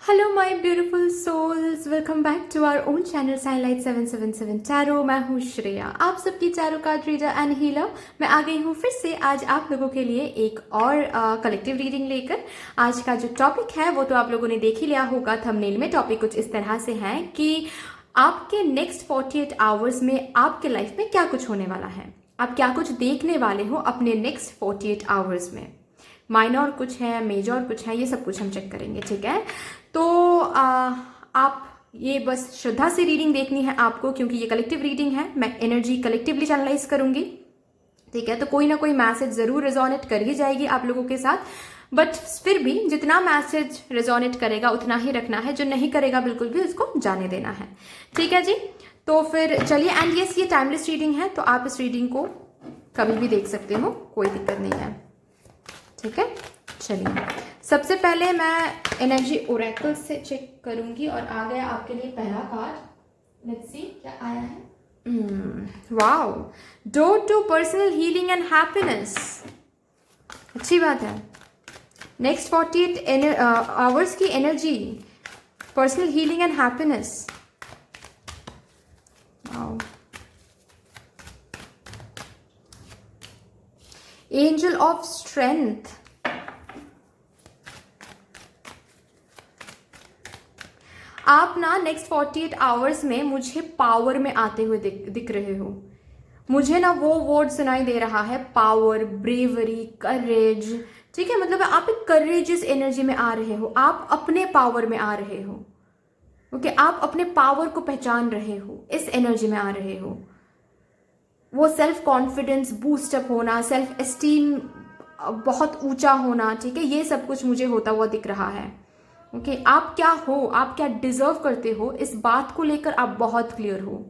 Hello my beautiful souls, welcome back to our own channel signlight 777 tarot. मैं हूँ श्रेया, आप सबकी tarot card reader and healer. मैं आ गई हूँ फिर से आज आप लोगों के लिए एक और कलेक्टिव रीडिंग लेकर। आज का जो टॉपिक है वो तो आप लोगों ने देख ही लिया होगा थंबनेल में। टॉपिक कुछ इस तरह से है कि आपके नेक्स्ट 48 आवर्स में आपके लाइफ में क्या कुछ होने वाला है, आप क्या कुछ देखने वाले हो अपने नेक्स्ट 48 आवर्स में। माइनर कुछ है, मेजर कुछ है, ये सब कुछ हम चेक करेंगे, ठीक है। तो आप ये बस श्रद्धा से रीडिंग देखनी है आपको, क्योंकि ये कलेक्टिव रीडिंग है। मैं एनर्जी कलेक्टिवली चैनलाइज करूंगी, ठीक है। तो कोई ना कोई मैसेज जरूर रेजोनेट कर ही जाएगी आप लोगों के साथ, बट फिर भी जितना मैसेज रेजोनेट करेगा उतना ही रखना है, जो नहीं करेगा बिल्कुल भी उसको जाने देना है, ठीक है जी। तो फिर चलिए, एंड यस ये टाइमलेस रीडिंग है, तो आप इस रीडिंग को कभी भी देख सकते हो, कोई दिक्कत नहीं है, ठीक है। चलिए, सबसे पहले मैं एनर्जी ओरेकल से चेक करूंगी और आ गया आपके लिए पहला कार्ड। लेट्स सी क्या आया है। Wow, door to personal healing and happiness, अच्छी बात है। नेक्स्ट 48 आवर्स की energy, personal healing and happiness. Wow, angel of strength. आप ना नेक्स्ट 48 आवर्स में मुझे पावर में आते हुए दिख रहे हो। मुझे ना वो वर्ड सुनाई दे रहा है, पावर, ब्रेवरी, करेज, ठीक है। मतलब आप एक करेजियस एनर्जी में आ रहे हो, आप अपने पावर में आ रहे हो, ओके। आप अपने पावर को पहचान रहे हो, इस एनर्जी में आ रहे हो। वो सेल्फ कॉन्फिडेंस बूस्टअप होना, सेल्फ एस्टीम बहुत ऊंचा होना, ठीक है, ये सब कुछ मुझे होता हुआ दिख रहा है, ओके। आप क्या हो, आप क्या डिजर्व करते हो, इस बात को लेकर आप बहुत क्लियर हो,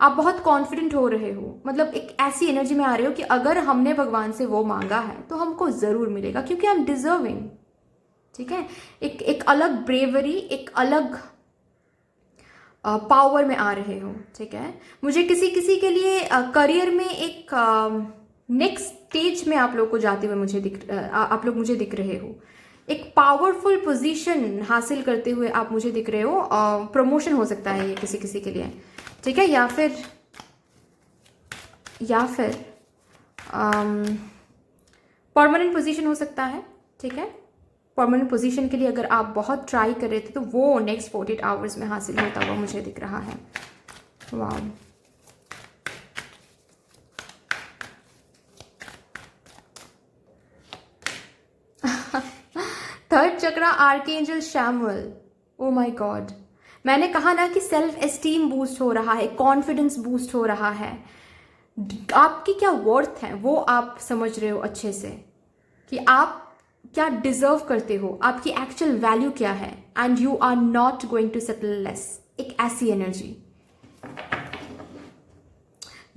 आप बहुत कॉन्फिडेंट हो रहे हो। मतलब एक ऐसी एनर्जी में आ रहे हो कि अगर हमने भगवान से वो मांगा है तो हमको जरूर मिलेगा, क्योंकि आई एम डिजर्विंग, ठीक है। एक अलग ब्रेवरी, एक अलग पावर में आ रहे हो, ठीक है। मुझे किसी के लिए करियर में एक नेक्स्ट स्टेज में आप लोग को जाते हुए आप लोग मुझे दिख रहे हो। एक पावरफुल पोजीशन हासिल करते हुए आप मुझे दिख रहे हो। प्रमोशन हो सकता है ये किसी के लिए, ठीक है, या फिर परमानेंट पोजीशन हो सकता है, ठीक है। परमानेंट पोजीशन के लिए अगर आप बहुत ट्राई कर रहे थे तो वो नेक्स्ट 48 आवर्स में हासिल होता हुआ मुझे दिख रहा है। वाह, third chakra, archangel Samuel. Oh my God, मैंने कहा ना कि सेल्फ एस्टीम बूस्ट हो रहा है, कॉन्फिडेंस बूस्ट हो रहा है। आपकी क्या वर्थ है वो आप समझ रहे हो अच्छे से, कि आप क्या डिजर्व करते हो, आपकी एक्चुअल वैल्यू क्या है, and you are not going to settle less. एक ऐसी energy.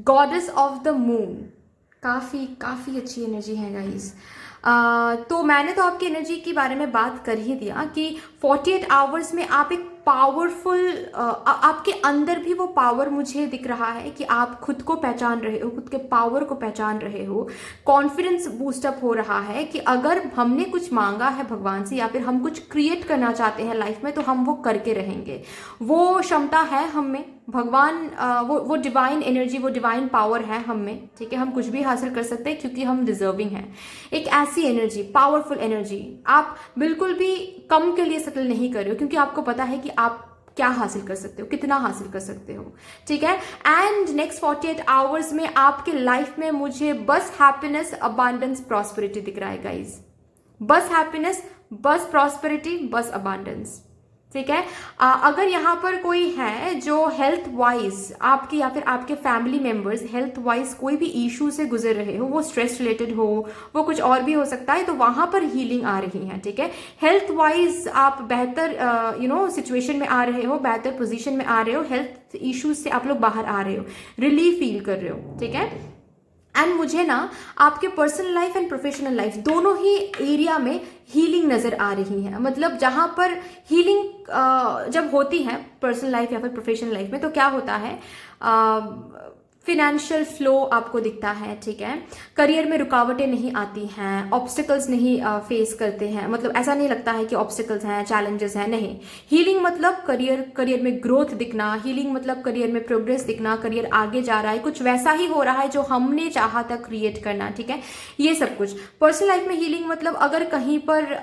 Goddess of the moon, काफी अच्छी एनर्जी है गाइस। तो मैंने तो आपकी एनर्जी के बारे में बात कर ही दिया कि 48 आवर्स में आप एक पावरफुल, आपके अंदर भी वो पावर मुझे दिख रहा है कि आप खुद को पहचान रहे हो, खुद के पावर को पहचान रहे हो। कॉन्फिडेंस बूस्टअप हो रहा है कि अगर हमने कुछ मांगा है भगवान से, या फिर हम कुछ क्रिएट करना चाहते हैं लाइफ में, तो हम वो करके रहेंगे। वो क्षमता है हम में, भगवान वो डिवाइन एनर्जी, वो डिवाइन पावर है हम में, ठीक है। हम कुछ भी हासिल कर सकते हैं क्योंकि हम डिजर्विंग हैं। एक ऐसी एनर्जी, पावरफुल एनर्जी। आप बिल्कुल भी कम के लिए सेटल नहीं कर रहे हो, क्योंकि आपको पता है कि आप क्या हासिल कर सकते हो, कितना हासिल कर सकते हो, ठीक है। एंड नेक्स्ट 48 आवर्स में आपके लाइफ में मुझे बस हैप्पीनेस, अबांडेंस, प्रॉस्पेरिटी दिख रहा है गाइज। बस हैप्पीनेस, बस प्रॉस्पेरिटी, बस अबांडेंस, ठीक है। अगर यहाँ पर कोई है जो हेल्थ वाइज आपकी या फिर आपके फैमिली मेंबर्स हेल्थ वाइज कोई भी इशू से गुजर रहे हो, वो स्ट्रेस रिलेटेड हो, वो कुछ और भी हो सकता है, तो वहां पर हीलिंग आ रही है, ठीक है। हेल्थ वाइज आप बेहतर सिचुएशन में आ रहे हो, बेहतर पोजीशन में आ रहे हो, हेल्थ इश्यूज से आप लोग बाहर आ रहे हो, रिलीफ फील कर रहे हो, ठीक है। एंड मुझे ना आपके personal life and professional life दोनों ही एरिया में हीलिंग नजर आ रही है। मतलब जहां पर हीलिंग जब होती है पर्सनल लाइफ या फिर प्रोफेशनल लाइफ में, तो क्या होता है, फिनेंशियल फ्लो आपको दिखता है, ठीक है। करियर में रुकावटें नहीं आती हैं, ऑब्स्टिकल्स नहीं फेस करते हैं, मतलब ऐसा नहीं लगता है कि ऑब्स्टिकल्स हैं, चैलेंजेस हैं, नहीं। हीलिंग मतलब करियर में ग्रोथ दिखना, हीलिंग मतलब करियर में प्रोग्रेस दिखना, करियर आगे जा रहा है, कुछ वैसा ही हो रहा है जो हमने चाहा था क्रिएट करना, ठीक है, ये सब कुछ। पर्सनल लाइफ में हीलिंग मतलब अगर कहीं पर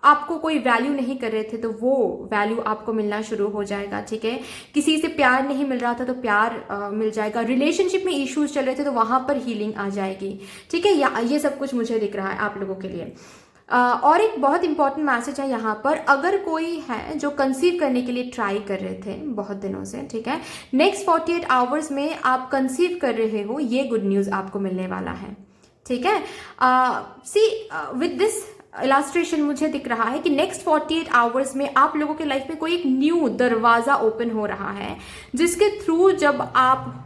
आपको कोई वैल्यू नहीं कर रहे थे तो वो वैल्यू आपको मिलना शुरू हो जाएगा, ठीक है। किसी से प्यार नहीं मिल रहा था तो प्यार मिल जाएगा। रिलेशनशिप में इश्यूज चल रहे थे तो वहां पर हीलिंग आ जाएगी, ठीक है। ये सब कुछ मुझे दिख रहा है आप लोगों के लिए। और एक बहुत इंपॉर्टेंट मैसेज है यहाँ पर, अगर कोई है जो कंसीव करने के लिए ट्राई कर रहे थे बहुत दिनों से, ठीक है, नेक्स्ट 48 आवर्स में आप कंसीव कर रहे हो, ये गुड न्यूज आपको मिलने वाला है, ठीक है। सी विद दिस इलास्ट्रेशन मुझे दिख रहा है कि नेक्स्ट 48 आवर्स में आप लोगों के लाइफ में कोई एक न्यू दरवाजा ओपन हो रहा है, जिसके थ्रू जब आप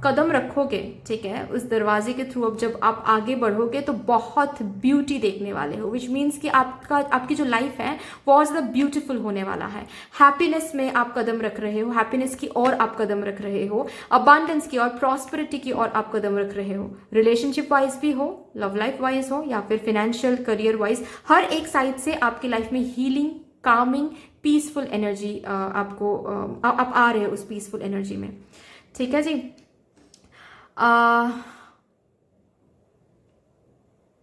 कदम रखोगे, ठीक है, उस दरवाजे के थ्रू अब जब आप आगे बढ़ोगे तो बहुत ब्यूटी देखने वाले हो, विच मीन्स कि आपकी जो लाइफ है वॉज द ब्यूटीफुल होने वाला है। हैप्पीनेस में आप कदम रख रहे हो, हैप्पीनेस की ओर आप कदम रख रहे हो, अबांडेंस की और प्रॉस्पेरिटी की ओर आप कदम रख रहे हो। रिलेशनशिप वाइज भी हो, लव लाइफ वाइज हो, या फिर फाइनेंशियल करियर वाइज, हर एक साइड से आपकी लाइफ में हीलिंग, कामिंग, पीसफुल एनर्जी आपको आप आ रहे हो उस पीसफुल एनर्जी में, ठीक है जी।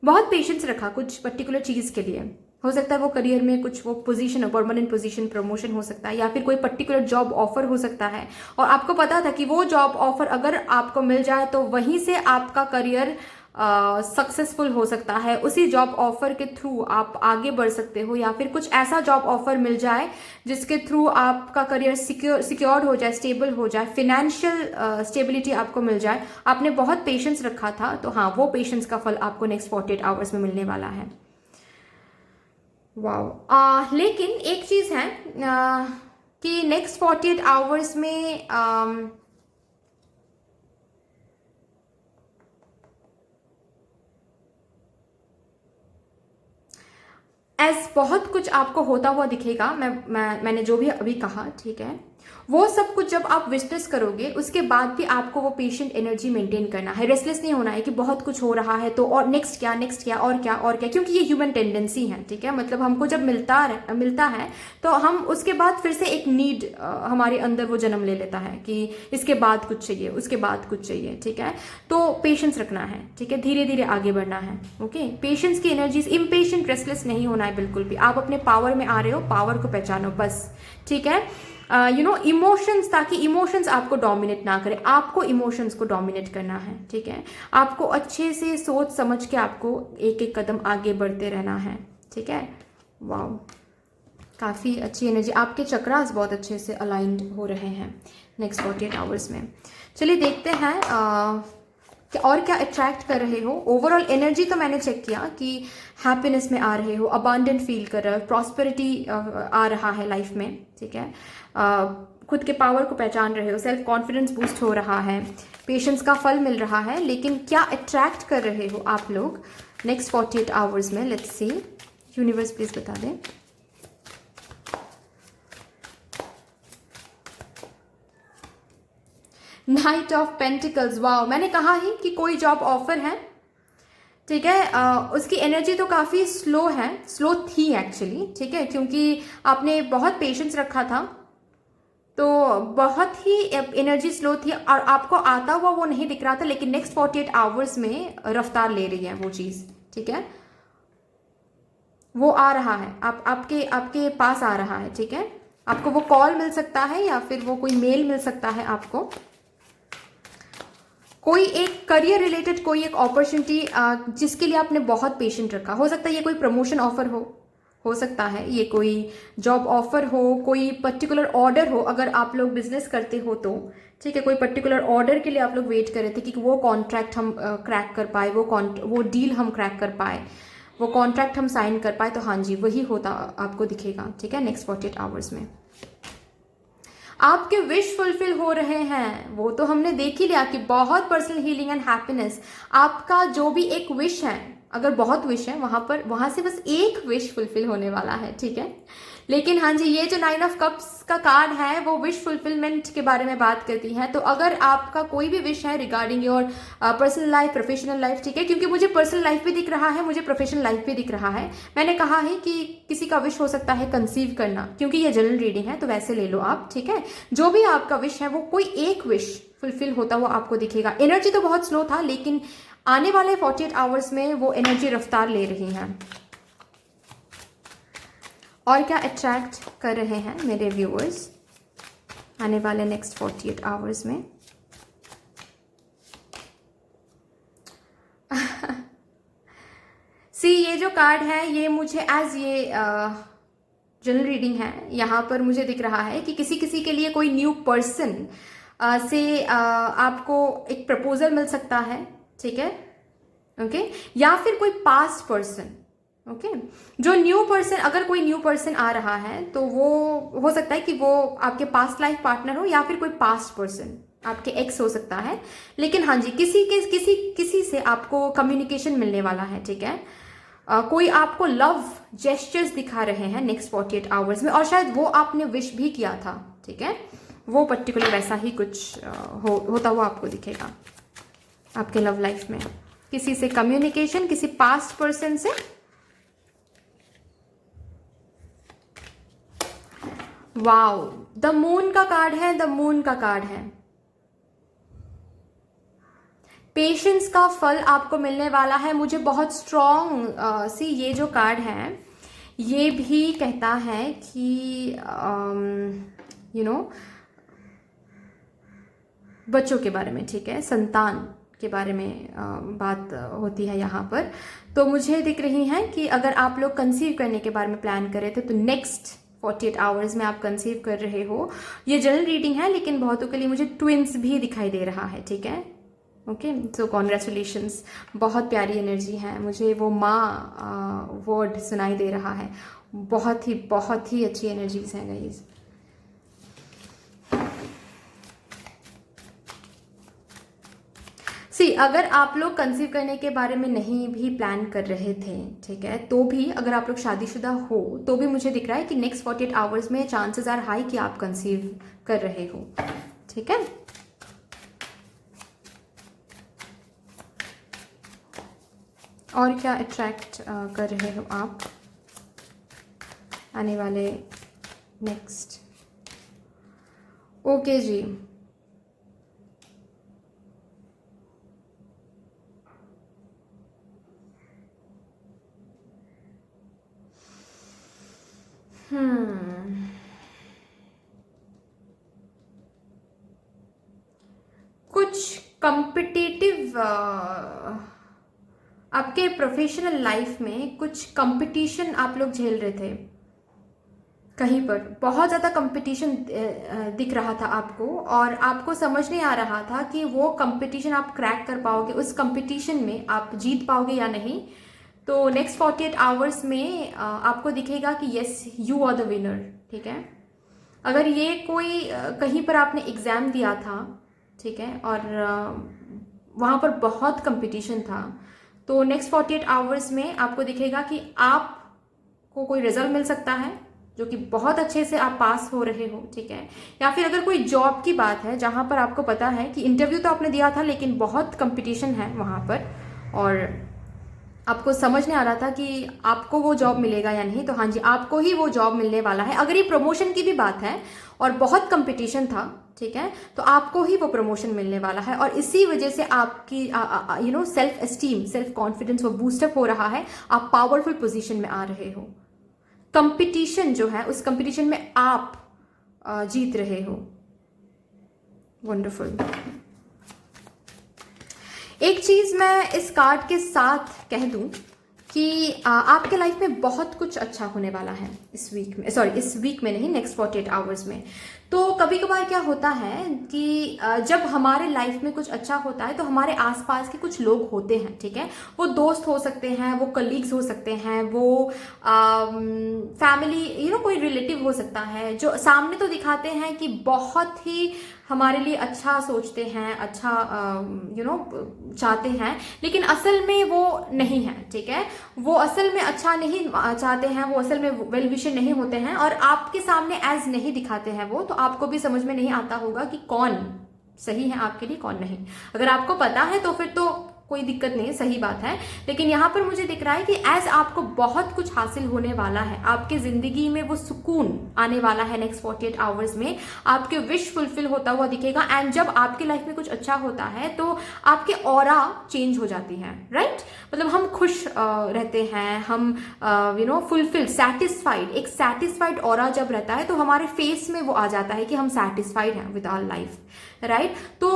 बहुत पेशेंस रखा कुछ पर्टिकुलर चीज के लिए, हो सकता है वो करियर में कुछ वो पोजीशन, परमानेंट पोजीशन, प्रमोशन हो सकता है, या फिर कोई पर्टिकुलर जॉब ऑफर हो सकता है, और आपको पता था कि वो जॉब ऑफर अगर आपको मिल जाए तो वहीं से आपका करियर सक्सेसफुल हो सकता है, उसी जॉब ऑफर के थ्रू आप आगे बढ़ सकते हो, या फिर कुछ ऐसा जॉब ऑफर मिल जाए जिसके थ्रू आपका करियर सिक्योर्ड हो जाए, स्टेबल हो जाए, फिनेंशियल स्टेबिलिटी आपको मिल जाए। आपने बहुत पेशेंस रखा था, तो हाँ, वो पेशेंस का फल आपको नेक्स्ट 48 आवर्स में मिलने वाला है। वाओ। लेकिन एक चीज है कि नेक्स्ट 48 आवर्स में बहुत कुछ आपको होता हुआ दिखेगा। मैंने जो भी अभी कहा, ठीक है, वो सब कुछ जब आप विटनेस करोगे उसके बाद भी आपको वो पेशेंट एनर्जी मेंटेन करना है। रेस्टलेस नहीं होना है कि बहुत कुछ हो रहा है तो और नेक्स्ट क्या और क्या, क्योंकि ये ह्यूमन टेंडेंसी है, ठीक है। मतलब हमको जब मिलता है तो हम उसके बाद फिर से एक नीड हमारे अंदर वो जन्म ले लेता है कि इसके बाद कुछ चाहिए, उसके बाद कुछ चाहिए, ठीक है। तो पेशेंस रखना है, ठीक है, धीरे धीरे आगे बढ़ना है, ओके। पेशेंस की एनर्जीज, इम्पेशेंट, रेस्टलेस नहीं होना है बिल्कुल भी। आप अपने पावर में आ रहे हो, पावर को पहचानो बस, ठीक है। इमोशंस, ताकि इमोशंस आपको डोमिनेट ना करे, आपको इमोशंस को डोमिनेट करना है, ठीक है। आपको अच्छे से सोच समझ के आपको एक एक कदम आगे बढ़ते रहना है, ठीक है। वाओ, काफ़ी अच्छी एनर्जी, आपके चक्रास बहुत अच्छे से अलाइंड हो रहे हैं नेक्स्ट 48 आवर्स में। चलिए देखते हैं और क्या अट्रैक्ट कर रहे हो। ओवरऑल एनर्जी तो मैंने चेक किया कि हैप्पीनेस में आ रहे हो, अबांडेंट फील कर रहे हो, प्रॉस्पेरिटी आ रहा है लाइफ में, ठीक है। खुद के पावर को पहचान रहे हो, सेल्फ कॉन्फिडेंस बूस्ट हो रहा है, पेशेंस का फल मिल रहा है। लेकिन क्या अट्रैक्ट कर रहे हो आप लोग नेक्स्ट 48 आवर्स में? लेट्स सी, यूनिवर्स प्लीज बता दें। नाइट ऑफ पेंटिकल्स, वाओ, मैंने कहा ही कि कोई जॉब ऑफर है, ठीक है। उसकी एनर्जी तो काफ़ी स्लो है, स्लो थी एक्चुअली, ठीक है, क्योंकि आपने बहुत पेशेंस रखा था तो बहुत ही एनर्जी स्लो थी और आपको आता हुआ वो नहीं दिख रहा था। लेकिन नेक्स्ट 48 आवर्स में रफ्तार ले रही है वो चीज़, ठीक है, वो आ रहा है, आपके पास आ रहा है, ठीक है। आपको वो कॉल मिल सकता है या फिर वो कोई मेल मिल सकता है आपको, कोई एक करियर रिलेटेड कोई एक अपॉर्चुनिटी जिसके लिए आपने बहुत पेशेंट रखा। हो सकता है ये कोई प्रमोशन ऑफर हो सकता है ये कोई जॉब ऑफर हो, कोई पर्टिकुलर ऑर्डर हो, अगर आप लोग बिजनेस करते हो तो, ठीक है, कोई पर्टिकुलर ऑर्डर के लिए आप लोग वेट कर रहे थे कि वो कॉन्ट्रैक्ट हम क्रैक कर पाए, वो डील हम क्रैक कर पाए, वो कॉन्ट्रैक्ट हम साइन कर पाए। तो हाँ जी, वही होता आपको दिखेगा, ठीक है, नेक्स्ट 48 आवर्स में। आपके विश फुलफिल हो रहे हैं, वो तो हमने देख ही लिया कि बहुत पर्सनल हीलिंग एंड हैप्पीनेस। आपका जो भी एक विश है, अगर बहुत विश है वहां से बस एक विश फुलफिल होने वाला है, ठीक है। लेकिन हाँ जी, ये जो 9 ऑफ कप्स का कार्ड है वो विश फुलफिलमेंट के बारे में बात करती है। तो अगर आपका कोई भी विश है regarding your personal life, professional life, ठीक है, क्योंकि मुझे पर्सनल लाइफ भी दिख रहा है, मुझे प्रोफेशनल लाइफ भी दिख रहा है। मैंने कहा है कि किसी का विश हो सकता है कंसीव करना, क्योंकि ये जनरल रीडिंग है तो वैसे ले लो आप, ठीक है। जो भी आपका विश है वो कोई एक विश फुलफिल होता हुआ आपको दिखेगा। एनर्जी तो बहुत स्लो था, लेकिन आने वाले 48 आवर्स में वो एनर्जी रफ्तार ले रही है। और क्या अट्रैक्ट कर रहे हैं मेरे व्यूअर्स आने वाले नेक्स्ट 48 आवर्स में? सी, ये जो कार्ड है ये मुझे एज ये जनरल रीडिंग है, यहाँ पर मुझे दिख रहा है कि किसी किसी के लिए कोई न्यू पर्सन से आपको एक प्रपोजल मिल सकता है, ठीक है, ओके, या फिर कोई पास्ट पर्सन, ओके। जो न्यू पर्सन, अगर कोई न्यू पर्सन आ रहा है तो वो हो सकता है कि वो आपके पास्ट लाइफ पार्टनर हो या फिर कोई पास्ट पर्सन आपके एक्स हो सकता है। लेकिन हाँ जी, किसी से आपको कम्युनिकेशन मिलने वाला है, ठीक है। कोई आपको लव जेस्चर्स दिखा रहे हैं नेक्स्ट 48 आवर्स में, और शायद वो आपने विश भी किया था, ठीक है। वो पर्टिकुलर वैसा ही कुछ होता हुआ आपको दिखेगा आपके लव लाइफ में। किसी से कम्युनिकेशन, किसी पास्ट पर्सन से। वाओ, द मून का कार्ड है, द मून का कार्ड है। पेशेंस का फल आपको मिलने वाला है। मुझे बहुत स्ट्रॉन्ग सी ये जो कार्ड है ये भी कहता है कि यू नो बच्चों के बारे में, ठीक है, संतान के बारे में बात होती है यहाँ पर। तो मुझे दिख रही है कि अगर आप लोग कंसीव करने के बारे में प्लान कर रहे थे तो नेक्स्ट 48 आवर्स में आप कंसीव कर रहे हो। ये जनरल रीडिंग है, लेकिन बहुतों के लिए मुझे ट्विंस भी दिखाई दे रहा है, ठीक है, ओके। सो कॉन्ग्रेचुलेशंस, बहुत प्यारी एनर्जी है। मुझे वो माँ वर्ड सुनाई दे रहा है। बहुत ही अच्छी एनर्जीज हैं गाइस। सी, अगर आप लोग कंसीव करने के बारे में नहीं भी प्लान कर रहे थे, ठीक है, तो भी अगर आप लोग शादीशुदा हो तो भी मुझे दिख रहा है कि नेक्स्ट 48 आवर्स में चांसेस आर हाई कि आप कंसीव कर रहे हो, ठीक है। और क्या अट्रैक्ट कर रहे हो आप आने वाले नेक्स्ट? ओके जी, कुछ कॉम्पिटिटिव आपके प्रोफेशनल लाइफ में कुछ कंपटीशन आप लोग झेल रहे थे। कहीं पर बहुत ज़्यादा कंपटीशन दिख रहा था आपको, और आपको समझ नहीं आ रहा था कि वो कंपटीशन आप क्रैक कर पाओगे, उस कंपटीशन में आप जीत पाओगे या नहीं। तो नेक्स्ट 48 आवर्स में आपको दिखेगा कि yes, you are the winner, ठीक है। अगर ये कोई कहीं पर आपने एग्ज़ाम दिया था, ठीक है, और वहाँ पर बहुत कंपटीशन था, तो नेक्स्ट 48 आवर्स में आपको दिखेगा कि आपको कोई रिजल्ट मिल सकता है जो कि बहुत अच्छे से आप पास हो रहे हो, ठीक है। या फिर अगर कोई जॉब की बात है जहाँ पर आपको पता है कि इंटरव्यू तो आपने दिया था लेकिन बहुत कंपटीशन है वहाँ पर, और आपको समझ नहीं आ रहा था कि आपको वो जॉब मिलेगा या नहीं, तो हाँ जी, आपको ही वो जॉब मिलने वाला है। अगर ये प्रमोशन की भी बात है और बहुत कंपटीशन था, ठीक है, तो आपको ही वो प्रमोशन मिलने वाला है। और इसी वजह से आपकी सेल्फ एस्टीम, सेल्फ कॉन्फिडेंस वो बूस्टअप हो रहा है। आप पावरफुल पोजीशन में आ रहे हो। कंपटीशन जो है उस कंपटीशन में आप जीत रहे हो। वंडरफुल। एक चीज मैं इस कार्ड के साथ कह दूं कि आपके लाइफ में बहुत कुछ अच्छा होने वाला है इस वीक में नहीं, नेक्स्ट 48 आवर्स में। तो कभी कभार क्या होता है कि जब हमारे लाइफ में कुछ अच्छा होता है तो हमारे आसपास के कुछ लोग होते हैं, ठीक है, वो दोस्त हो सकते हैं, वो कलीग्स हो सकते हैं, वो फैमिली कोई रिलेटिव हो सकता है, जो सामने तो दिखाते हैं कि बहुत ही हमारे लिए अच्छा सोचते हैं, अच्छा चाहते हैं, लेकिन असल में वो नहीं है, ठीक है। वो असल में अच्छा नहीं चाहते हैं, वो असल में वेल विशर नहीं होते हैं और आपके सामने एज नहीं दिखाते हैं वो, तो आपको भी समझ में नहीं आता होगा कि कौन सही है आपके लिए, कौन नहीं। अगर आपको पता है तो फिर तो कोई दिक्कत नहीं, सही बात है। लेकिन यहाँ पर मुझे दिख रहा है कि एज आपको बहुत कुछ हासिल होने वाला है, आपके जिंदगी में वो सुकून आने वाला है नेक्स्ट 48 आवर्स में, आपके विश फुलफिल होता हुआ दिखेगा। एंड जब आपकी लाइफ में कुछ अच्छा होता है तो आपके ऑरा चेंज हो जाती है, राइट। मतलब हम खुश रहते हैं, हम फुलफिल, सेटिस्फाइड, एक सेटिस्फाइड ऑरा जब रहता है तो हमारे फेस में वो आ जाता है कि हम सेटिस्फाइड हैं विद आवर लाइफ, राइट। तो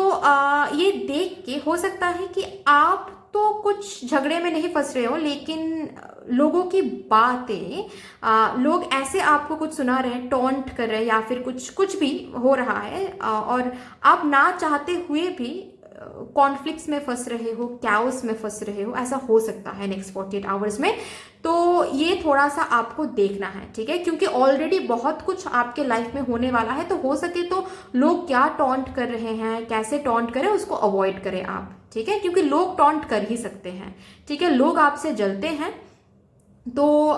ये देख के हो सकता है कि आप तो कुछ झगड़े में नहीं फंस रहे हो, लेकिन लोगों की बातें, लोग ऐसे आपको कुछ सुना रहे हैं, टॉन्ट कर रहे हैं या फिर कुछ भी हो रहा है और आप ना चाहते हुए भी कॉन्फ्लिक्ट्स में फंस रहे हो, कैओस में फंस रहे हो, ऐसा हो सकता है नेक्स्ट 48 आवर्स में। तो ये थोड़ा सा आपको देखना है, ठीक है, क्योंकि ऑलरेडी बहुत कुछ आपके लाइफ में होने वाला है। तो हो सके तो लोग क्या टॉन्ट कर रहे हैं, कैसे टॉन्ट करें, उसको अवॉइड करें आप, ठीक है, क्योंकि लोग टॉन्ट कर ही सकते हैं, ठीक है। लोग आपसे जलते हैं तो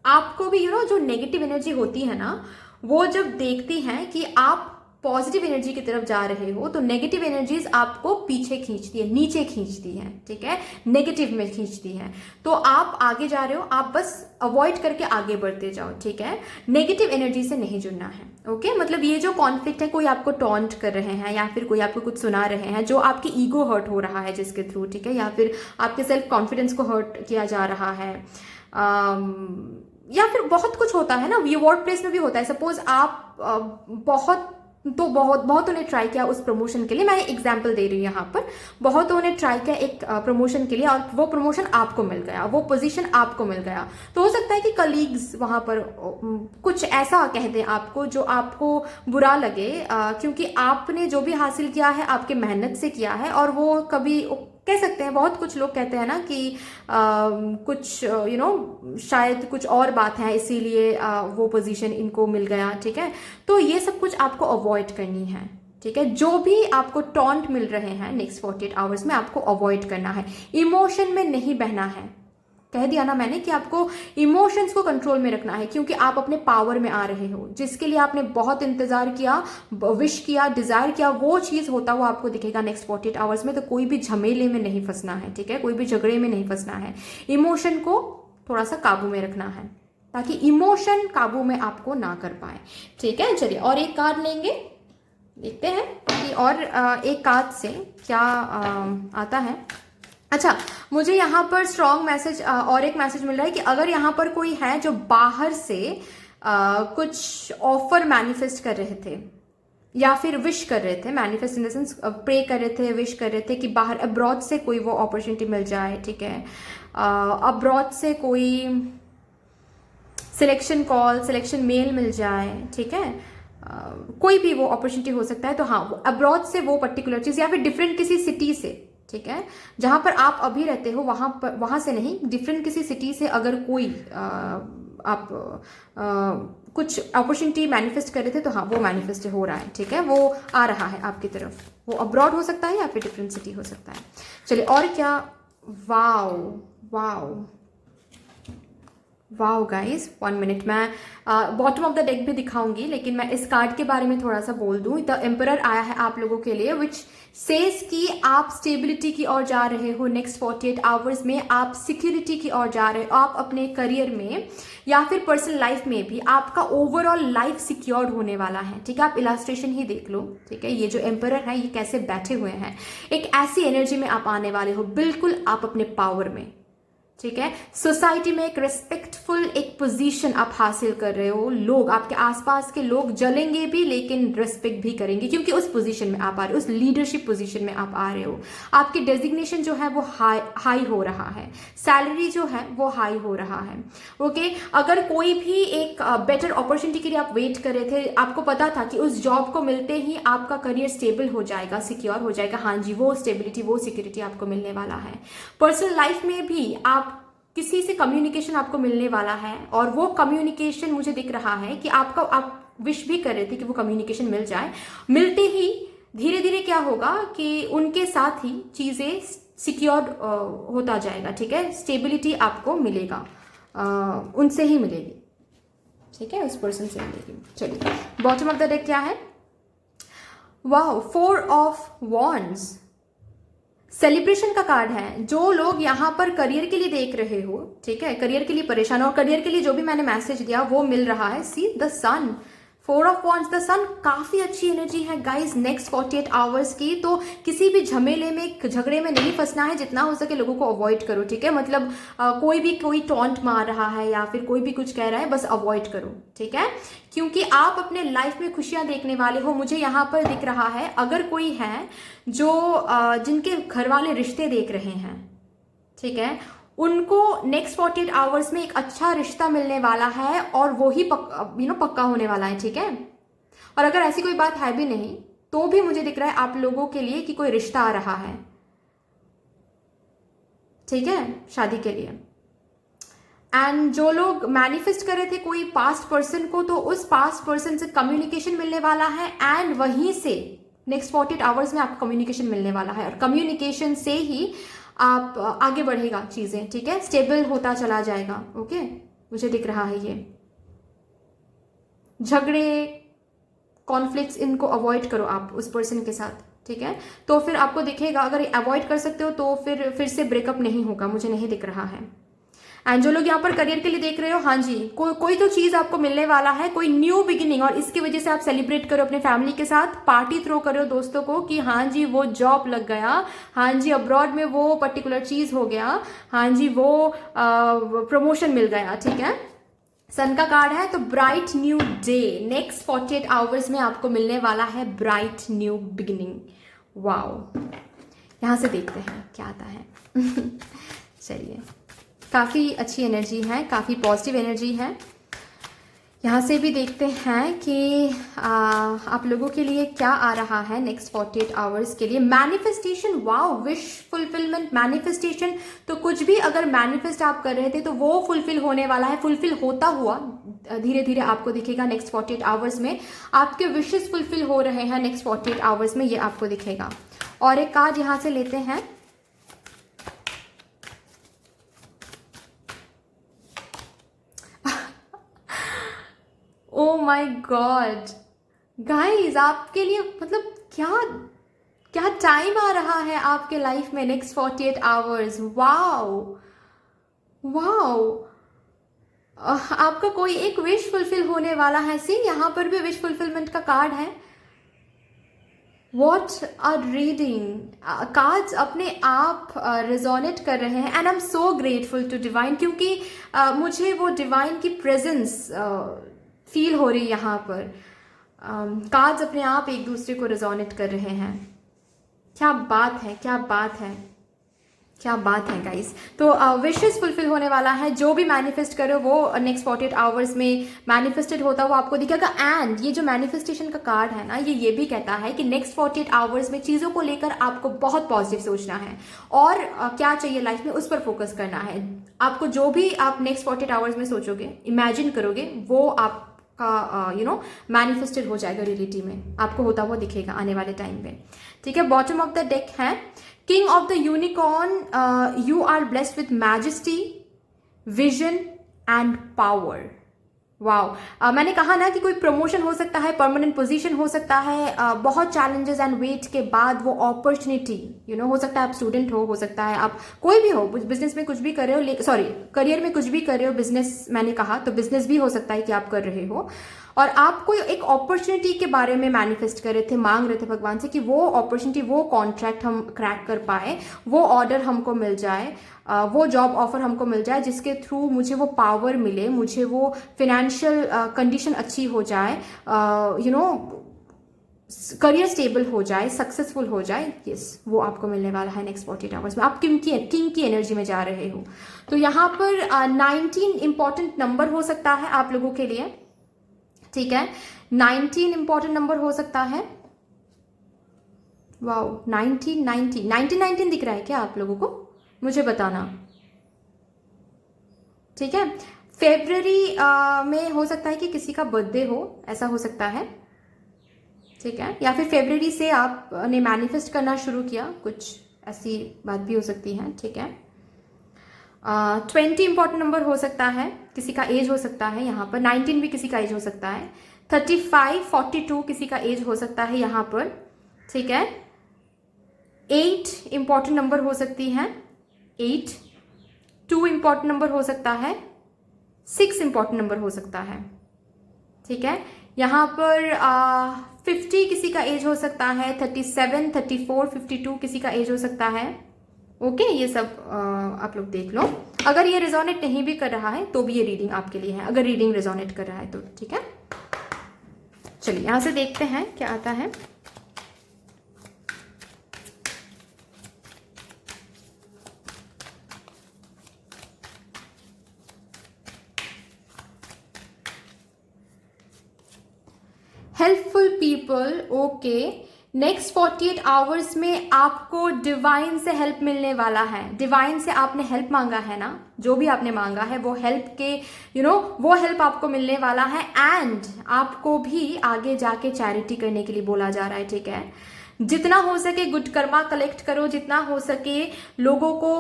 आपको भी जो नेगेटिव एनर्जी होती है ना, वो जब देखती हैं कि आप पॉजिटिव एनर्जी की तरफ जा रहे हो तो नेगेटिव एनर्जीज आपको पीछे खींचती है, नीचे खींचती है, ठीक है, नेगेटिव में खींचती है। तो आप आगे जा रहे हो, आप बस अवॉइड करके आगे बढ़ते जाओ, ठीक है, नेगेटिव एनर्जी से नहीं जुड़ना है, ओके। मतलब ये जो कॉन्फ्लिक्ट है, कोई आपको टॉन्ट कर रहे हैं या फिर कोई आपको कुछ सुना रहे हैं जो आपकी ईगो हर्ट हो रहा है जिसके थ्रू, ठीक है, या फिर आपके सेल्फ कॉन्फिडेंस को हर्ट किया जा रहा है, या फिर बहुत कुछ होता है ना, ये वर्क प्लेस में भी होता है। सपोज आप बहुतों ने ट्राई किया उस प्रमोशन के लिए, मैं एग्जांपल दे रही हूँ यहाँ पर, बहुतों ने ट्राई किया एक प्रमोशन के लिए और वो प्रमोशन आपको मिल गया, वो पोजीशन आपको मिल गया। तो हो सकता है कि कलीग्स वहाँ पर कुछ ऐसा कह दें आपको जो आपको बुरा लगे, क्योंकि आपने जो भी हासिल किया है आपके मेहनत से किया है, और वो कभी कह सकते हैं, बहुत कुछ लोग कहते हैं ना कि कुछ शायद कुछ और बात है इसीलिए वो पोजीशन इनको मिल गया, ठीक है। तो ये सब कुछ आपको अवॉइड करनी है, ठीक है। जो भी आपको टॉन्ट मिल रहे हैं नेक्स्ट 48 आवर्स में आपको अवॉइड करना है, इमोशन में नहीं बहना है। कह दिया ना मैंने कि आपको इमोशंस को कंट्रोल में रखना है, क्योंकि आप अपने पावर में आ रहे हो, जिसके लिए आपने बहुत इंतजार किया, विश किया, डिजायर किया, वो चीज होता हुआ आपको दिखेगा नेक्स्ट 48 आवर्स में। तो कोई भी झमेले में नहीं फंसना है, ठीक है, कोई भी झगड़े में नहीं फंसना है, इमोशन को थोड़ा सा काबू में रखना है ताकि इमोशन काबू में आपको ना कर पाए, ठीक है। चलिए और एक कार्ड लेंगे, देखते हैं कि और एक कार्ड से क्या आता है। अच्छा, मुझे यहाँ पर स्ट्रॉन्ग मैसेज और एक मैसेज मिल रहा है कि अगर यहाँ पर कोई है जो बाहर से कुछ ऑफर मैनिफेस्ट कर रहे थे या फिर विश कर रहे थे, manifest in the sense pray कर रहे थे, विश कर रहे थे कि बाहर अब्रॉड से कोई वो अपॉर्चुनिटी मिल जाए, ठीक है, अब्रॉड से कोई सिलेक्शन कॉल, सिलेक्शन मेल मिल जाए, ठीक है, कोई भी वो अपॉर्चुनिटी हो सकता है। तो हाँ, अब्रॉड से वो पर्टिकुलर चीज़ या फिर डिफरेंट किसी सिटी से, ठीक है, जहां पर आप अभी रहते हो वहां से नहीं, डिफरेंट किसी सिटी से अगर कोई आप कुछ अपॉर्चुनिटी मैनिफेस्ट कर रहे थे तो हाँ, वो मैनिफेस्ट हो रहा है, ठीक है, वो आ रहा है आपकी तरफ। वो अब्रॉड हो सकता है या फिर डिफरेंट सिटी हो सकता है। चलिए और क्या, wow wow wow guys, 1 minute, मैं बॉटम ऑफ द डेक भी दिखाऊंगी, लेकिन मैं इस कार्ड के बारे में थोड़ा सा बोल दूं। द एम्परर आया है आप लोगों के लिए, विच सेज कि आप स्टेबिलिटी की ओर जा रहे हो नेक्स्ट 48 आवर्स में, आप सिक्योरिटी की ओर जा रहे हो, आप अपने करियर में या फिर पर्सनल लाइफ में भी आपका ओवरऑल लाइफ सिक्योर्ड होने वाला है, ठीक है। आप इलास्ट्रेशन ही देख लो, ठीक है, ये जो एम्परर है ये कैसे बैठे हुए हैं, एक ऐसी एनर्जी में आप आने वाले हो, बिल्कुल आप अपने पावर में, ठीक है, सोसाइटी में एक रिस्पेक्टफुल एक पोजीशन आप हासिल कर रहे हो। लोग, आपके आसपास के लोग जलेंगे भी लेकिन रिस्पेक्ट भी करेंगे, क्योंकि उस पोजीशन में आप आ रहे हो, उस लीडरशिप पोजीशन में आप आ रहे हो। आपकी डेजिग्नेशन जो है वो हाई हो रहा है, सैलरी जो है वो हाई हो रहा है, ओके। अगर कोई भी एक बेटर अपॉर्चुनिटी के लिए आप वेट कर रहे थे, आपको पता था कि उस जॉब को मिलते ही आपका करियर स्टेबल हो जाएगा, सिक्योर हो जाएगा, हाँ जी, वो स्टेबिलिटी, वो सिक्योरिटी आपको मिलने वाला है। पर्सनल लाइफ में भी आप किसी से कम्युनिकेशन आपको मिलने वाला है, और वो कम्युनिकेशन मुझे दिख रहा है कि आप विश भी कर रहे थे कि वो कम्युनिकेशन मिल जाए। मिलते ही धीरे धीरे क्या होगा कि उनके साथ ही चीज़ें सिक्योर होता जाएगा, ठीक है, स्टेबिलिटी आपको मिलेगा, उनसे ही मिलेगी, ठीक है, उस पर्सन से मिलेगी। चलिए, बॉटम ऑफ द डेक क्या है? वाओ, 4 ऑफ वॉन्ड्स, सेलिब्रेशन का कार्ड है। जो लोग यहाँ पर करियर के लिए देख रहे हो, ठीक है, करियर के लिए परेशान हो, और करियर के लिए जो भी मैंने मैसेज दिया वो मिल रहा है। See the sun, 4 of wands, the sun, काफी अच्छी एनर्जी है गाइज नेक्स्ट 48 आवर्स की। तो किसी भी झमेले में, झगड़े में नहीं फंसना है, जितना हो सके लोगों को अवॉइड करो, ठीक है, मतलब कोई टॉन्ट मार रहा है या फिर कोई भी कुछ कह रहा है, बस अवॉइड करो, ठीक है, क्योंकि आप अपने लाइफ में खुशियां देखने वाले हो। मुझे यहाँ पर दिख रहा है, अगर कोई है जो जिनके घर वाले रिश्ते देख रहे हैं, ठीक है, उनको नेक्स्ट 48 आवर्स में एक अच्छा रिश्ता मिलने वाला है, और वो ही पक्का होने वाला है, ठीक है। और अगर ऐसी कोई बात है भी नहीं तो भी मुझे दिख रहा है आप लोगों के लिए कि कोई रिश्ता आ रहा है, ठीक है, शादी के लिए। एंड जो लोग मैनिफेस्ट कर रहे थे कोई पास्ट पर्सन को, तो उस पास्ट पर्सन से कम्युनिकेशन मिलने वाला है, एंड वहीं से नेक्स्ट 48 आवर्स में आपको कम्युनिकेशन मिलने वाला है, और कम्युनिकेशन से ही आप आगे बढ़ेगा चीजें, ठीक है, स्टेबल होता चला जाएगा। ओके, मुझे दिख रहा है ये झगड़े, कॉन्फ्लिक्ट्स, इनको अवॉइड करो आप उस पर्सन के साथ, ठीक है, तो फिर आपको दिखेगा। अगर अवॉइड कर सकते हो तो फिर से ब्रेकअप नहीं होगा, मुझे नहीं दिख रहा है। एंड जो लोग यहाँ पर करियर के लिए देख रहे हो, हाँ जी, कोई तो चीज आपको मिलने वाला है, कोई न्यू बिगिनिंग, और इसकी वजह से आप सेलिब्रेट करो अपने फैमिली के साथ, पार्टी थ्रो करो दोस्तों को कि हाँ जी वो जॉब लग गया, हाँ जी अब्रॉड में वो पर्टिकुलर चीज हो गया, हाँ जी वो प्रमोशन मिल गया, ठीक है। सन का कार्ड है, तो bright new day, next 48 hours में आपको मिलने वाला है ब्राइट न्यू बिगिनिंग। वाओ, यहां से देखते हैं क्या आता है। चलिए, काफ़ी अच्छी एनर्जी है, काफ़ी पॉजिटिव एनर्जी है। यहाँ से भी देखते हैं कि आप लोगों के लिए क्या आ रहा है नेक्स्ट 48 आवर्स के लिए। Manifestation, wow, wish fulfilment, manifestation, तो कुछ भी अगर मैनिफेस्ट आप कर रहे थे तो वो फुलफिल होने वाला है, फुलफिल होता हुआ धीरे धीरे आपको दिखेगा नेक्स्ट 48 आवर्स में। आपके विशेस फुलफिल हो रहे हैं नेक्स्ट 48 आवर्स में, ये आपको दिखेगा। और एक कार्ड यहाँ से लेते हैं, ओ माई गॉड गाइज, आपके लिए मतलब क्या क्या टाइम आ रहा है आपके लाइफ में नेक्स्ट 48 आवर्स। वाओ वाओ, आपका कोई एक विश फुलफिल होने वाला है। सी, यहाँ पर भी विश फुलफिलमेंट का कार्ड है। वॉट आर रीडिंग, कार्ड्स अपने आप रिजोनेट कर रहे हैं, and I am so grateful to divine, क्योंकि मुझे वो डिवाइन की प्रेजेंस फील हो रही है यहाँ पर। कार्ड्स अपने आप एक दूसरे को रिजोनेट कर रहे हैं। क्या बात है, क्या बात है, क्या बात है गाइस। तो विशेस फुलफिल होने वाला है, जो भी मैनिफेस्ट करो वो नेक्स्ट 48 आवर्स में मैनिफेस्टेड होता हुआ आपको दिखेगा। एंड ये जो मैनिफेस्टेशन का कार्ड है ना, ये भी कहता है कि नेक्स्ट 48 आवर्स में चीज़ों को लेकर आपको बहुत पॉजिटिव सोचना है, और क्या चाहिए लाइफ में उस पर फोकस करना है। आपको जो भी आप नेक्स्ट 48 आवर्स में सोचोगे, इमेजिन करोगे, वो आप का मैनिफेस्टेड हो जाएगा रियलिटी में, आपको होता हुआ दिखेगा आने वाले टाइम पे, ठीक है। बॉटम ऑफ द डेक है king of the unicorn, you are blessed with majesty, vision and power. Wow, मैंने कहा ना कि कोई प्रमोशन हो सकता है, परमानेंट पोजीशन हो सकता है, बहुत चैलेंजेस एंड वेट के बाद वो अपॉर्चुनिटी हो सकता है। आप स्टूडेंट हो सकता है आप कोई भी हो, बिजनेस में कुछ भी कर रहे हो, सॉरी करियर में कुछ भी कर रहे हो, बिजनेस मैंने कहा तो बिजनेस भी हो सकता है कि आप कर रहे हो, और आप कोई एक अपॉर्चुनिटी के बारे में मैनिफेस्ट कर रहे थे, मांग रहे थे भगवान से कि वो अपॉर्चुनिटी, वो कॉन्ट्रैक्ट हम क्रैक कर पाए, वो ऑर्डर हमको मिल जाए, वो जॉब ऑफर हमको मिल जाए जिसके थ्रू मुझे वो पावर मिले, मुझे वो फिनेंशियल कंडीशन अच्छी हो जाए, करियर स्टेबल हो जाए, सक्सेसफुल हो जाए। यस, वो आपको मिलने वाला है नेक्स्ट 48 आवर्स में। आप किंग की एनर्जी में जा रहे हो। तो यहाँ पर 19 इंपॉर्टेंट नंबर हो सकता है आप लोगों के लिए, ठीक है। 19 इंपॉर्टेंट नंबर हो सकता है। वाओ, 19 दिख रहा है क्या आप लोगों को? मुझे बताना। ठीक है। फेब्रवरी में हो सकता है कि किसी का बर्थडे हो, ऐसा हो सकता है, ठीक है। या फिर फेब्रवरी से आपने मैनिफेस्ट करना शुरू किया, कुछ ऐसी बात भी हो सकती है, ठीक है। 20 इंपॉर्टेंट नंबर हो सकता है, किसी का एज हो सकता है यहाँ पर। 19 भी किसी का एज हो सकता है। 35, 42 किसी का एज हो सकता है यहाँ पर, ठीक है। 8 इंपॉर्टेंट नंबर हो सकती हैं, 8। 2 इंपॉर्टेंट नंबर हो सकता है, 6 इंपॉर्टेंट नंबर हो सकता है, ठीक है। यहाँ पर 50 किसी का एज हो सकता है, 37, 34, 52 किसी का एज हो सकता है। ओके, ये सब आप लोग देख लो। अगर ये रिजोनेट नहीं भी कर रहा है तो भी ये रीडिंग आपके लिए है, अगर रीडिंग रिजोनेट कर रहा है तो, ठीक है। चलिए यहाँ से देखते हैं क्या आता है। Helpful people, okay. Next 48 hours में आपको डिवाइन से हेल्प मिलने वाला है। डिवाइन से आपने हेल्प मांगा है ना, जो भी आपने मांगा है वो हेल्प के वो हेल्प आपको मिलने वाला है। एंड आपको भी आगे जाके चैरिटी करने के लिए बोला जा रहा है, ठीक है। जितना हो सके गुड कर्मा कलेक्ट करो, जितना हो सके लोगों को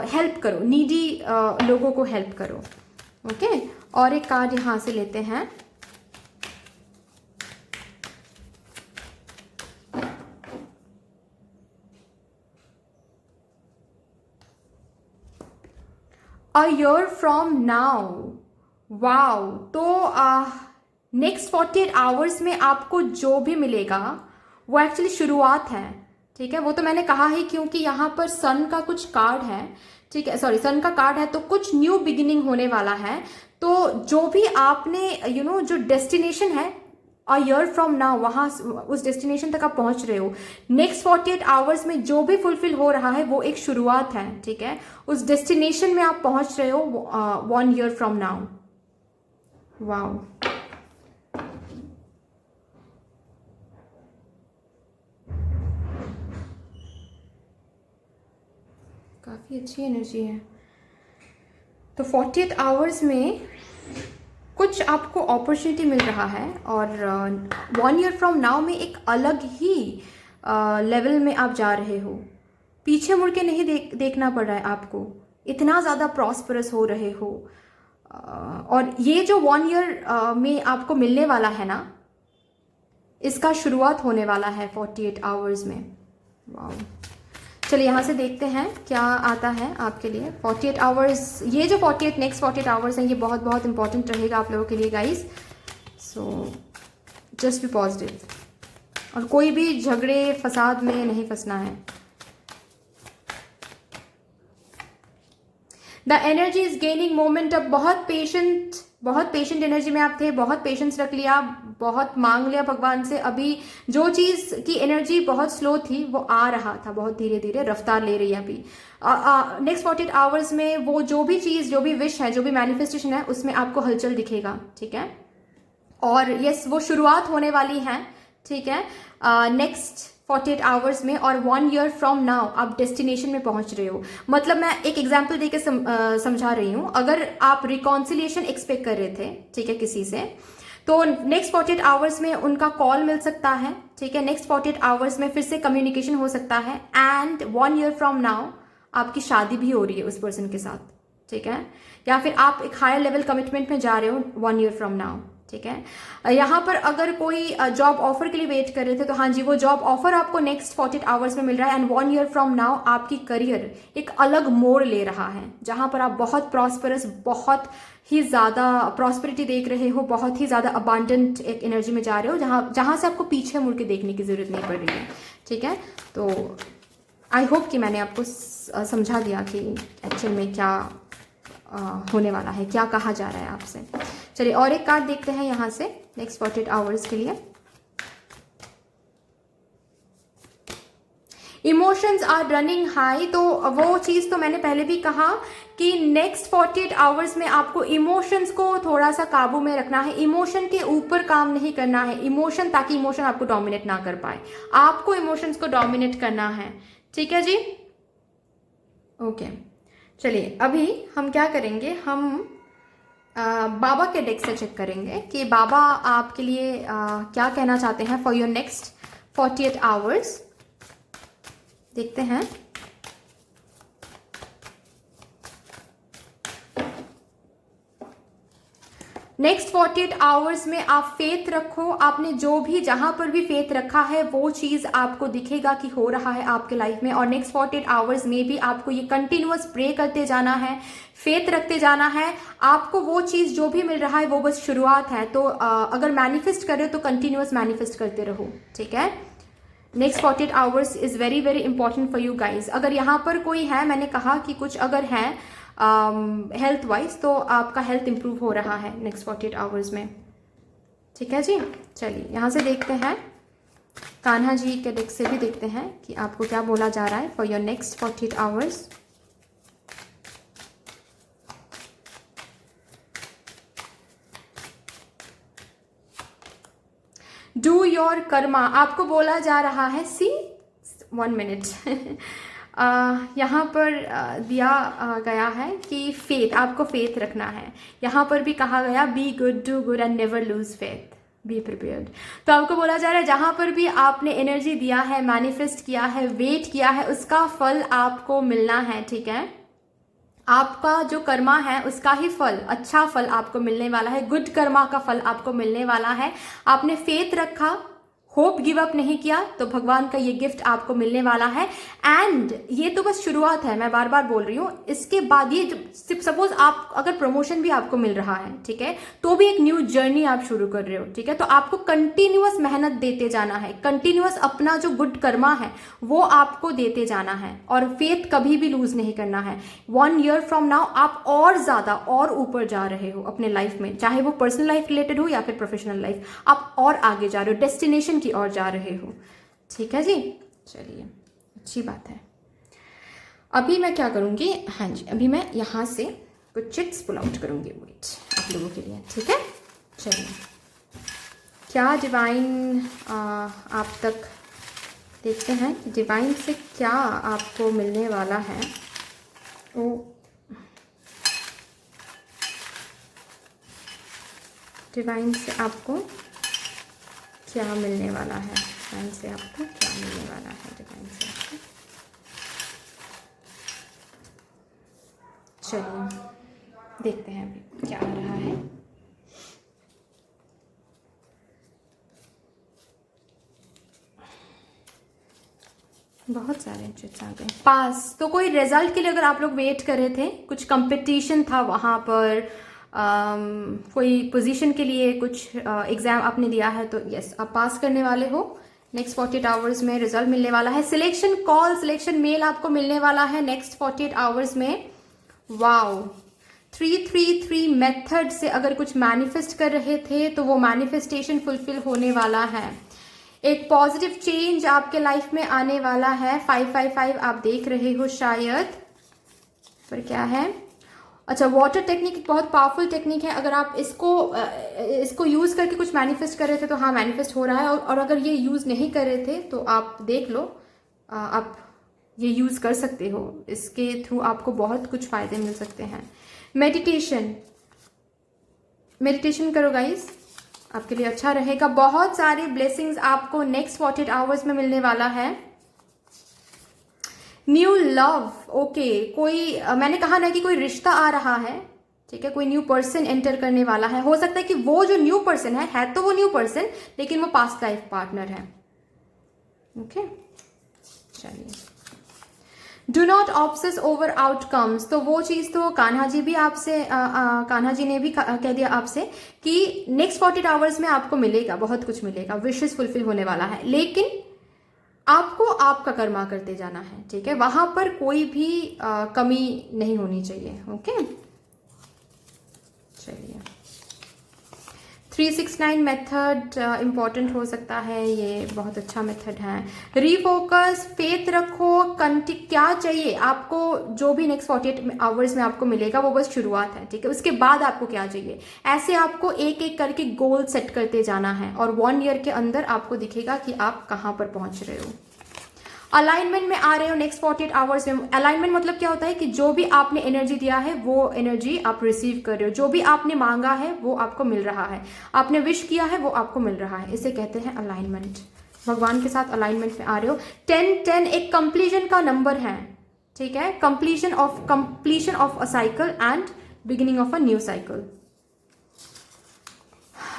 हेल्प करो, नीडी लोगों को हेल्प करो, ओके। और एक कार्ड यहां से लेते हैं। A year from now, wow. तो नेक्स्ट 48 आवर्स में आपको जो भी मिलेगा वो एक्चुअली शुरुआत है, ठीक है। वो तो मैंने कहा है क्योंकि यहाँ पर सन का कुछ कार्ड है, ठीक है, सॉरी सन का कार्ड है, तो कुछ न्यू बिगिनिंग होने वाला है। तो जो भी आपने जो डेस्टिनेशन है अ ईयर फ्रॉम नाउ, वहां उस डेस्टिनेशन तक आप पहुंच रहे हो। नेक्स्ट 48 आवर्स में जो भी फुलफिल हो रहा है वो एक शुरुआत है, ठीक है। उस डेस्टिनेशन में आप पहुंच रहे हो 1 ईयर फ्रॉम नाउ। वाओ, काफी अच्छी एनर्जी है। तो 48 आवर्स में कुछ आपको अपॉर्चुनिटी मिल रहा है और 1 ईयर फ्रॉम नाउ में एक अलग ही लेवल में आप जा रहे हो। पीछे मुड़ के नहीं देखना पड़ रहा है आपको, इतना ज़्यादा प्रॉस्परस हो रहे हो। और ये जो 1 ईयर में आपको मिलने वाला है ना, इसका शुरुआत होने वाला है 48 आवर्स में। वाओ, चलिए यहाँ से देखते हैं क्या आता है आपके लिए 48 आवर्स। ये जो 48 नेक्स्ट 48 आवर्स हैं ये बहुत बहुत इंपॉर्टेंट रहेगा आप लोगों के लिए guys. So just be positive और कोई भी झगड़े फसाद में नहीं फंसना है। The energy is gaining moment. अब बहुत पेशेंट एनर्जी में आप थे, बहुत पेशेंस रख लिया, बहुत मांग लिया भगवान से। अभी जो चीज की एनर्जी बहुत स्लो थी वो आ रहा था, बहुत धीरे धीरे रफ्तार ले रही है अभी। नेक्स्ट 48 आवर्स में वो जो भी चीज, जो भी विश है, जो भी मैनिफेस्टेशन है, उसमें आपको हलचल दिखेगा, ठीक है। और यस, वो शुरुआत होने वाली है, ठीक है, नेक्स्ट 48 आवर्स में। और 1 ईयर फ्रॉम नाउ आप डेस्टिनेशन में पहुंच रहे हो। मतलब मैं एक एग्जांपल देके समझा रही हूं। अगर आप रिकॉन्सिलिएशन एक्सपेक्ट कर रहे थे, ठीक है, किसी से, तो नेक्स्ट 48 आवर्स में उनका कॉल मिल सकता है, ठीक है। नेक्स्ट 48 आवर्स में फिर से कम्युनिकेशन हो सकता है। एंड 1 ईयर फ्रॉम नाउ आपकी शादी भी हो रही है उस पर्सन के साथ, ठीक है। या फिर आप एक हायर लेवल कमिटमेंट में जा रहे हो 1 ईयर फ्रॉम नाउ, ठीक है। यहाँ पर अगर कोई जॉब ऑफर के लिए वेट कर रहे थे तो हाँ जी, वो जॉब ऑफर आपको नेक्स्ट 48 आवर्स में मिल रहा है। एंड 1 ईयर फ्रॉम नाउ आपकी करियर एक अलग मोड़ ले रहा है, जहां पर आप बहुत प्रॉस्परस, बहुत ही ज्यादा प्रॉस्पेरिटी देख रहे हो, बहुत ही ज्यादा अबांडेंट एक एनर्जी में जा रहे हो, जहां से आपको पीछे मुड़ के देखने की जरूरत नहीं पड़ रही है, ठीक है। तो आई होप कि मैंने आपको समझा दिया कि एक्चुअल में क्या होने वाला है, क्या कहा जा रहा है आपसे। चलिए और एक कार्ड देखते हैं यहाँ से नेक्स्ट 48 आवर्स के लिए। Emotions are running high. तो वो चीज तो मैंने पहले भी कहा कि नेक्स्ट 48 आवर्स में आपको इमोशंस को थोड़ा सा काबू में रखना है। इमोशन के ऊपर काम नहीं करना है, इमोशन, ताकि इमोशन आपको डोमिनेट ना कर पाए। आपको इमोशंस को डोमिनेट करना है, ठीक है जी, ओके। चलिए अभी हम क्या करेंगे, हम बाबा के डेक से चेक करेंगे कि बाबा आपके लिए क्या कहना चाहते हैं फॉर योर नेक्स्ट 48 आवर्स। देखते हैं। नेक्स्ट 48 आवर्स में आप फेथ रखो। आपने जो भी जहां पर भी फेथ रखा है वो चीज आपको दिखेगा कि हो रहा है आपके लाइफ में। और नेक्स्ट 48 आवर्स में भी आपको ये कंटिन्यूअस प्रे करते जाना है, फेथ रखते जाना है। आपको वो चीज जो भी मिल रहा है वो बस शुरुआत है। तो अगर मैनिफेस्ट कर रहे हो तो कंटिन्यूअस मैनिफेस्ट करते रहो, ठीक है। Next 48 hours is very very important for you guys. अगर यहाँ पर कोई है, मैंने कहा कि कुछ अगर है हेल्थ वाइज, तो आपका हेल्थ इंप्रूव हो रहा है नेक्स्ट 48 आवर्स में, ठीक है जी। चलिए यहाँ से देखते हैं, कान्हा जी के डेक से भी देखते हैं कि आपको क्या बोला जा रहा है for your next 48 hours. Do your Karma आपको बोला जा रहा है। सी 1 मिनट यहाँ पर दिया गया है कि फेथ, आपको फेथ रखना है। यहाँ पर भी कहा गया be good, do good and never lose faith, be prepared. तो आपको बोला जा रहा है जहाँ पर भी आपने एनर्जी दिया है, मैनिफेस्ट किया है, वेट किया है, उसका फल आपको मिलना है, ठीक है। आपका जो कर्मा है उसका ही फल, अच्छा फल आपको मिलने वाला है। गुड कर्मा का फल आपको मिलने वाला है। आपने फेथ रखा, होप गिव अप नहीं किया, तो भगवान का ये गिफ्ट आपको मिलने वाला है। एंड ये तो बस शुरुआत है, मैं बार बार बोल रही हूँ। इसके बाद ये सपोज आप अगर प्रमोशन भी आपको मिल रहा है, ठीक है, तो भी एक न्यू जर्नी आप शुरू कर रहे हो, ठीक है। तो आपको कंटिन्यूअस मेहनत देते जाना है, कंटिन्यूअस अपना जो गुड कर्मा है वो आपको देते जाना है, और फेथ कभी भी लूज नहीं करना है। 1 ईयर फ्रॉम नाउ आप और ज्यादा और ऊपर जा रहे हो अपने लाइफ में, चाहे वो पर्सनल लाइफ रिलेटेड हो या फिर प्रोफेशनल लाइफ, आप और आगे जा रहे हो, डेस्टिनेशन की ओर जा रहे हो, ठीक है जी। चलिए अच्छी बात है। अभी मैं क्या करूंगी, हाँ जी, अभी मैं यहां से कुछ चिट्स पुल आउट करूंगी, वेट, आप लोगों के लिए, ठीक है। चलिए क्या डिवाइन आप तक देखते हैं कि डिवाइन से क्या आपको मिलने वाला है। ओ डिवाइन से आपको क्या मिलने वाला है, डिवाइन से आपको क्या मिलने वाला है, डिवाइन से आपको। चलिए देखते हैं अभी क्या आ रहा है। बहुत सारे चिट्स आ गए। पास, तो कोई रिजल्ट के लिए अगर आप लोग वेट कर रहे थे, कुछ कंपटीशन था वहाँ पर, कोई पोजीशन के लिए कुछ एग्जाम आपने दिया है, तो यस आप पास करने वाले हो। नेक्स्ट 48 आवर्स में रिजल्ट मिलने वाला है। सिलेक्शन कॉल, सिलेक्शन मेल आपको मिलने वाला है नेक्स्ट 48 आवर्स में। वाओ, 333 मेथड से अगर कुछ मैनिफेस्ट कर रहे थे तो वो मैनिफेस्टेशन फुलफिल होने वाला है। एक पॉजिटिव चेंज आपके लाइफ में आने वाला है। 555 आप देख रहे हो शायद, पर क्या है, अच्छा, वाटर टेक्निक एक बहुत पावरफुल टेक्निक है। अगर आप इसको यूज करके कुछ मैनिफेस्ट कर रहे थे तो हाँ मैनिफेस्ट हो रहा है, और अगर ये यूज नहीं कर रहे थे तो आप देख लो, आप ये यूज कर सकते हो। इसके थ्रू आपको बहुत कुछ फायदे मिल सकते हैं। मेडिटेशन करो गाइस, आपके लिए अच्छा रहेगा। बहुत सारे ब्लेसिंग्स आपको नेक्स्ट 48 आवर्स में मिलने वाला है। न्यू लव, ओके, कोई मैंने कहा ना कि कोई रिश्ता आ रहा है, ठीक है, कोई न्यू पर्सन एंटर करने वाला है। हो सकता है कि वो जो न्यू पर्सन है तो वो न्यू पर्सन, लेकिन वो पास्ट लाइफ पार्टनर है, ओके। चलिए, do not obsess over outcomes, तो वो चीज तो कान्हा जी भी आपसे कान्हा जी ने भी कह दिया आपसे कि नेक्स्ट 48 आवर्स में आपको मिलेगा, बहुत कुछ मिलेगा, विशेस फुलफिल होने वाला है, लेकिन आपको आपका कर्मा करते जाना है, ठीक है। वहां पर कोई भी कमी नहीं होनी चाहिए, ओके। चलिए, 369 मेथड इंपॉर्टेंट हो सकता है, ये बहुत अच्छा मेथड है। रीफोकस, फेथ रखो, क्या चाहिए आपको, जो भी नेक्स्ट 48 आवर्स में आपको मिलेगा वो बस शुरुआत है, ठीक है। उसके बाद आपको क्या चाहिए, ऐसे आपको एक एक करके गोल सेट करते जाना है, और 1 ईयर के अंदर आपको दिखेगा कि आप कहाँ पर पहुंच रहे हो। अलाइनमेंट में आ रहे हो नेक्स्ट 48 आवर्स में। अलाइनमेंट मतलब क्या होता है कि जो भी आपने एनर्जी दिया है वो एनर्जी आप रिसीव कर रहे हो, जो भी आपने मांगा है वो आपको मिल रहा है, आपने विश किया है वो आपको मिल रहा है, इसे कहते हैं अलाइनमेंट। भगवान के साथ अलाइनमेंट में आ रहे हो। 10 एक कंप्लीशन का नंबर है, ठीक है, completion of a cycle and beginning of a new cycle.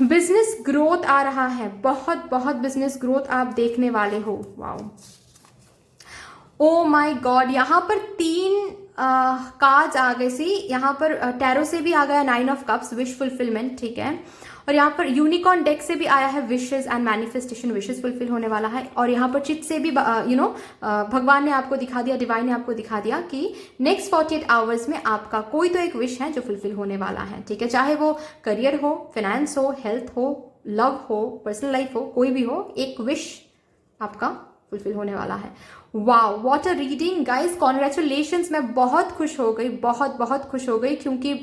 Business growth आ रहा है, बहुत बहुत बिजनेस ग्रोथ आप देखने वाले हो। वाओ, ओ माय गॉड, यहाँ पर 3 कार्ड्स आ गए सी। यहाँ पर टैरो से भी आ गया 9 ऑफ कप्स, विश फुलफिलमेंट, ठीक है। और यहाँ पर यूनिकॉर्न डेक से भी आया है wishes and manifestation, wishes fulfil होने वाला है। और यहाँ पर चिट से भी भगवान ने आपको दिखा दिया, डिवाइन ने आपको दिखा दिया कि नेक्स्ट 48 आवर्स में आपका कोई तो एक विश है जो फुलफिल होने वाला है, ठीक है। चाहे वो करियर हो, फाइनेंस हो, हेल्थ हो, लव हो, पर्सनल लाइफ हो, कोई भी हो, एक विश आपका फुलफिल होने वाला है। Wow, what a reading guys, congratulations. मैं बहुत खुश हो गई, बहुत बहुत खुश हो गई, क्योंकि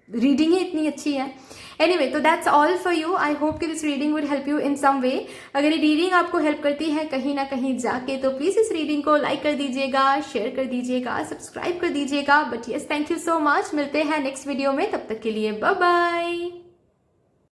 रीडिंग ही इतनी अच्छी है। एनीवे, तो that's all for you. I hope कि this reading would help you in some way. अगर ये रीडिंग आपको हेल्प करती है कहीं ना कहीं जाके, तो प्लीज इस रीडिंग को लाइक कर दीजिएगा, शेयर कर दीजिएगा, सब्सक्राइब कर दीजिएगा। But yes, thank you so much. मिलते हैं नेक्स्ट वीडियो में, तब तक के लिए बाय बाय।